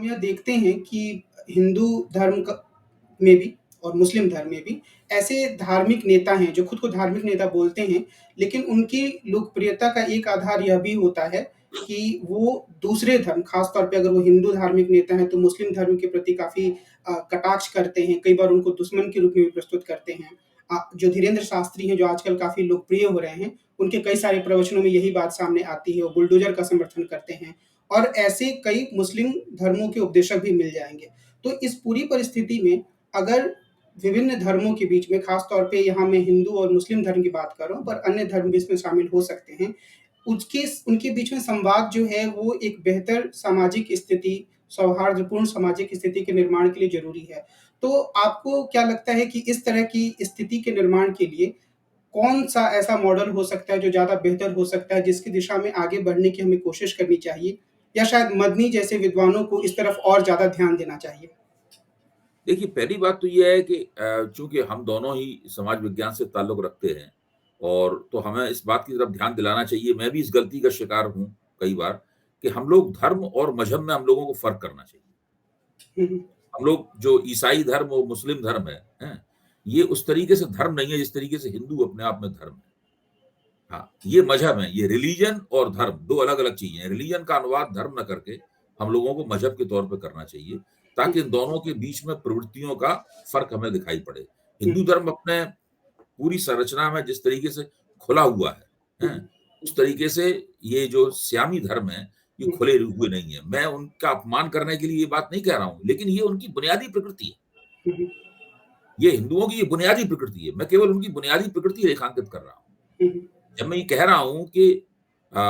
यह देखते हैं कि हिंदू धर्म में भी और मुस्लिम धर्म में भी ऐसे धार्मिक नेता हैं जो खुद को धार्मिक नेता बोलते हैं, लेकिन उनकी लोकप्रियता का एक आधार यह भी होता है कि वो दूसरे धर्म, खास तौर पे अगर वो हिंदू धार्मिक नेता हैं तो मुस्लिम धर्म के प्रति काफ़ी कटाक्ष करते हैं, कई बार उनको दुश्मन के रूप में भी प्रस्तुत करते हैं। जो धीरेन्द्र शास्त्री हैं, जो आजकल काफ़ी लोकप्रिय हो रहे हैं, उनके कई सारे प्रवचनों में यही बात सामने आती है, वो बुलडोज़र का समर्थन करते हैं और ऐसे कई मुस्लिम धर्मों के उपदेशक भी मिल जाएँगे। तो इस पूरी परिस्थिति में अगर विभिन्न धर्मों के बीच में, खास तौर पे यहाँ मैं हिंदू और मुस्लिम धर्म की बात कर रहा हूँ, पर अन्य धर्म भी इसमें शामिल हो सकते हैं। उसके उनके बीच में संवाद जो है वो एक बेहतर सामाजिक स्थिति, सौहार्दपूर्ण सामाजिक स्थिति के निर्माण के लिए ज़रूरी है। तो आपको क्या लगता है कि इस तरह की स्थिति के निर्माण के लिए कौन-सा ऐसा मॉडल हो सकता है जो ज़्यादा बेहतर हो सकता है, जिसकी दिशा में आगे बढ़ने की हमें कोशिश करनी चाहिए? या शायद मदनी जैसे विद्वानों को इस तरफ और ज़्यादा ध्यान देना चाहिए? देखिए, पहली बात तो ये है कि चूँकि हम दोनों ही समाज विज्ञान से ताल्लुक़ रखते हैं और तो हमें इस बात की तरफ ध्यान दिलाना चाहिए, मैं भी इस गलती का शिकार हूँ कई बार, कि हम लोग धर्म और मज़हब में हम लोगों को फ़र्क करना चाहिए। हुँ, हुँ। हम लोग जो ईसाई धर्म और मुस्लिम धर्म है, हैं? ये उस तरीके से धर्म नहीं है जिस तरीके से हिंदू अपने आप में धर्म है। हाँ, ये मज़हब है, ये रिलिजन और धर्म 2 अलग-अलग चीज़ें हैं। रिलिजन का अनुवाद धर्म ना करके हम लोगों को मज़हब के तौर पे करना चाहिए, हुँ, ताकि इन दोनों के बीच में प्रवृत्तियों का फ़र्क हमें दिखाई पड़े। हुँ, हिंदू धर्म अपने पूरी संरचना में जिस तरीके से खुला हुआ है, हुँ, हैं? उस तरीके से ये जो श्यामी धर्म है, ये हुँ, खुले हुए नहीं है। मैं उनका अपमान करने के लिए ये बात नहीं कह रहा हूँ, लेकिन ये उनकी बुनियादी प्रकृति है। हुँ, हुँ, ये हिंदुओं की ये बुनियादी प्रकृति है। मैं केवल उनकी बुनियादी प्रकृति रेखांकित कर रहा हूँ। हुँ, हुँ, जब मैं ये कह रहा हूँ कि अ,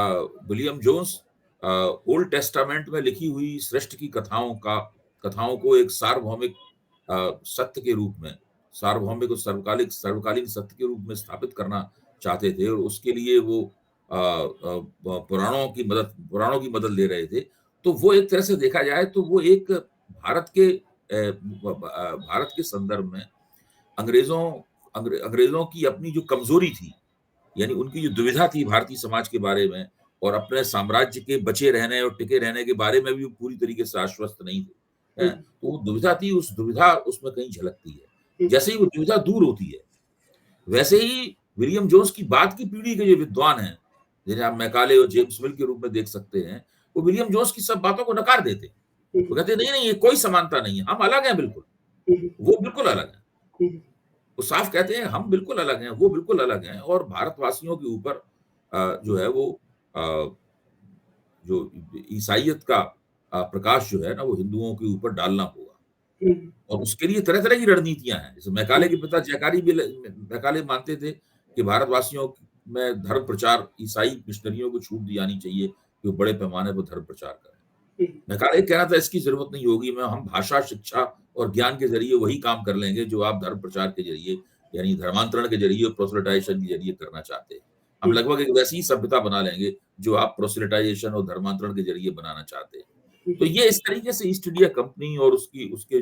विलियम जोन्स ओल्ड टेस्टामेंट में लिखी हुई सृष्टि की कथाओं को एक सार्वभौमिक सत्य के रूप में, सार्वभौमिक और सर्वकालीन सत्य के रूप में स्थापित करना चाहते थे और उसके लिए वो पुराणों की मदद ले रहे थे। तो वो एक तरह से देखा जाए तो वो एक भारत के संदर्भ में अंग्रेज़ों अंग्रेज़ों की अपनी जो कमज़ोरी थी, यानी उनकी जो दुविधा थी भारतीय समाज के बारे में और अपने साम्राज्य के बचे रहने और टिके रहने के बारे में भी वो पूरी तरीके से आश्वस्त नहीं थे, हुँ, हैं? तो वो दुविधा थी, उस दुविधा उसमें कहीं झलकती है। हुँ, जैसे ही वो दुविधा दूर होती है, वैसे ही विलियम जोन्स की बाद की पीढ़ी के जो विद्वान हैं, जिन्हें आप मैकाले और जेम्स मिल के रूप में देख सकते हैं, वो विलियम जोन्स की सब बातों को नकार देते हैं। हुँ, वो कहते हैं, "नहीं, नहीं, ये कोई समानता नहीं है, हम अलग हैं बिल्कुल।" हुँ, हुँ, वो बिल्कुल अलग हैं। हुँ, वो साफ कहते हैं हम बिल्कुल अलग हैं, वो बिल्कुल अलग हैं और भारतवासियों के ऊपर जो है वो अ, जो ईसाइयत का प्रकाश जो है ना वो हिंदुओं के ऊपर डालना होगा हुँ, और उसके लिए तरह-तरह की रणनीतियाँ हैं। जैसे मैकाले के पिता जैकारी मैकाले मानते थे कि भारतवासियों में धर्म प्रचार ईसाई मिशनरियों को छूट दी जानी चाहिए कि वो बड़े पैमाने पर धर्म प्रचार करें। हुँ, मैकाले का कहना था इसकी ज़रूरत नहीं होगी, मैं हम भाषा, शिक्षा और ज्ञान के ज़रिए वही काम कर लेंगे जो आप धर्म प्रचार के ज़रिए यानी धर्मांतरण के ज़रिए और प्रोसेलिटाइज़ेशन के ज़रिए करना चाहते हैं। हम हुँ, लगभग एक वैसी ही सभ्यता बना लेंगे जो आप प्रोसेलिटाइज़ेशन और धर्मांतरण के ज़रिए बनाना चाहते हैं। हुँ, तो ये इस तरीके से ईस्ट इंडिया कंपनी और उसके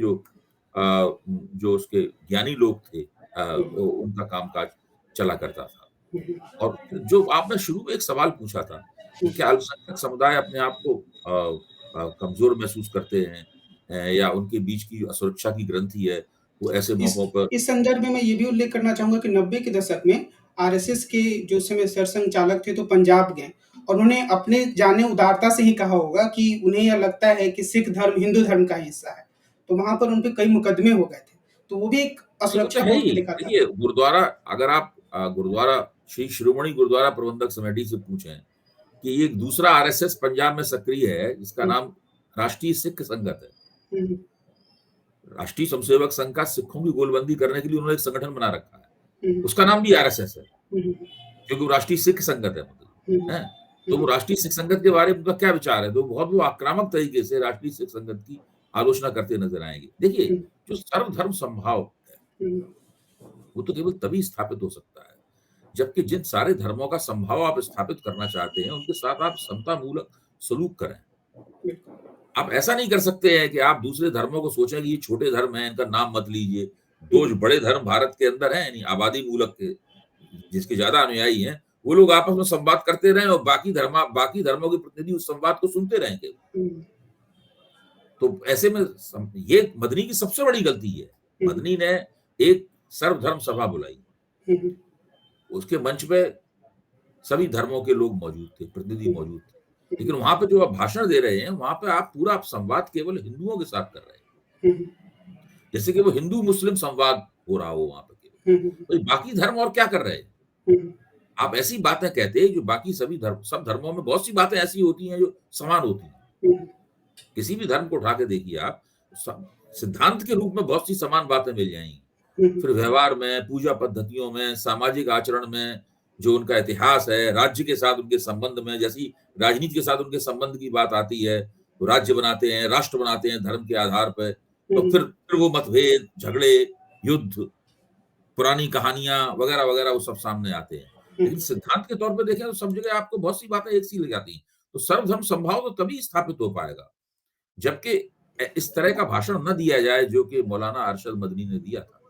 जो उसके ज्ञानी लोग थे हुँ, उनका कामकाज चला करता था। हुँ, हुँ, और जो आपने शुरू में एक सवाल पूछा था कि क्या अल्पसंख्यक समुदाय अपने आप को कमज़ोर महसूस करते हैं या उनके बीच की जो असुरक्षा की ग्रंथि है, वो ऐसे इस मौकों पर इस संदर्भ में मैं ये भी उल्लेख करना चाहूँगा कि 90 के दशक में आरएसएस के जो उस समय सरसंघचालक थे तो पंजाब गए और उन्होंने अपने जाने उदारता से ही कहा होगा कि उन्हें यह लगता है कि सिख धर्म हिंदू धर्म का हिस्सा है। तो वहाँ पर उन पे कई मुकदमे हो गए थे। तो वो भी एक नहीं, वो तो असुरक्षा है को ही। उसमें दिखाता देखिए था। गुरुद्वारा अगर आप गुरुद्वारा श्री शिरोमणि गुरुद्वारा प्रबंधक समिति से पूछें कि एक दूसरा आरएसएस पंजाब में सक्रिय है, जिसका हुँ, नाम राष्ट्रीय सिख संगत है। हुँ, हुँ, राष्ट्रीय स्वयंसेवक संघ का सिखों की गोलबंदी करने के लिए उन्होंने एक संगठन बना रखा है। हुँ, उसका नाम भी आरएसएस है, हुँ, हुँ, क्योंकि वो राष्ट्रीय सिख संगत है मतलब, हुँ, हैं? तो वो हुँ, राष्ट्रीय सिख संगत के बारे में उनका क्या विचार है? तो बहुत वो आक्रामक तरीके से राष्ट्रीय सिख संगत की आलोचना करते नज़र आएँगे। देखिए, हुँ, जो सर्वधर्म समभाव है, हुँ, वो तो केवल तभी स्थापित हो सकता है, जबकि जिन सारे धर्मों का समभाव आप स्थापित करना चाहते हैं, उनके साथ आप समतामूलक सलूक करें। बिल्कुल। आप ऐसा नहीं कर सकते हैं कि आप दूसरे धर्मों को सोचें कि ये छोटे धर्म हैं, इनका नाम मत लीजिए। हुँ, 2 जो बड़े धर्म भारत के अंदर हैं, यानी आबादी मूलक के, जिसके ज़्यादा अनुयायी हैं, वो लोग आपस में संवाद करते रहें और बाकी धर्मों के प्रतिनिधि उस संवाद को सुनते रहें केवल। हुँ, तो ऐसे में ये मदनी की सबसे बड़ी गलती है। हुँ, हुँ। मदनी ने एक सर्वधर्म सभा बुलाई। हुँ, हुँ। उसके मंच पे सभी धर्मों के लोग मौजूद थे, प्रतिनिधि हुँ, मौजूद थे। हुँ, लेकिन वहाँ पे जो आप भाषण दे रहे हैं, वहाँ पे आप पूरा संवाद केवल हिंदुओं के साथ कर रहे हैं। हुँ, हुँ। जैसे कि वो हिंदू-मुस्लिम संवाद हो रहा हो वहाँ पे केवल। हुँ, हुँ। तो बाकी धर्म और क्या कर रहे हैं? हुँ, हुँ। आप ऐसी बातें कहते हैं जो बाकी सभी धर्म सब धर्मों में बहुत सी बातें ऐसी होती हैं जो समान होती हैं। हुँ, हुँ। किसी भी धर्म को उठा के देखिए आप, स सिद्धांत के रूप में बहुत सी समान बातें मिल जाएँगी। हुँ, हुँ। फिर व्यवहार में, पूजा पद्धतियों में, सामाजिक आचरण में, जो उनका इतिहास है, राज्य के साथ उनके संबंध में, जैसी राजनीति के साथ उनके संबंध की बात आती है, तो राज्य बनाते हैं, राष्ट्र बनाते हैं धर्म के आधार पे। हुँ, तो हुँ। फिर वो मतभेद, झगड़े, युद्ध, पुरानी कहानियाँ वगैरह-वगैरह वो सब सामने आते हैं। हुँ, लेकिन हुँ। सिद्धांत के तौर पे देखें तो सब जगह आपको बहुत सी बातें एक सी लग जाती हैं। तो सर्वधर्म समभाव तो तभी स्थापित हो पाएगा, जबकि इस तरह का भाषण ना दिया जाए जो कि मौलाना अरशद मदनी ने दिया था।